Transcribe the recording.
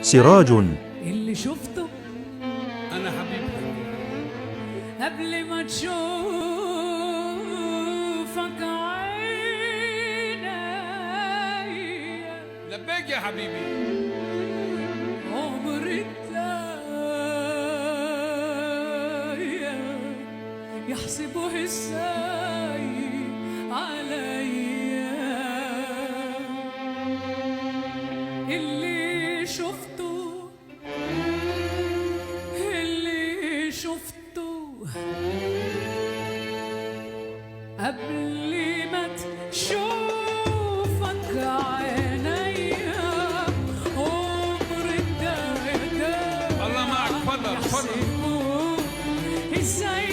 سراج. اللي شفته أنا حبيبك قبل ما تشوفك عيني، لبيك يا حبيبي. عمري يحسبه ازاي عليا. اللي شفته قبل ما تشوفك عينيا، عمري الله معك. تفضل تفضل. ازاي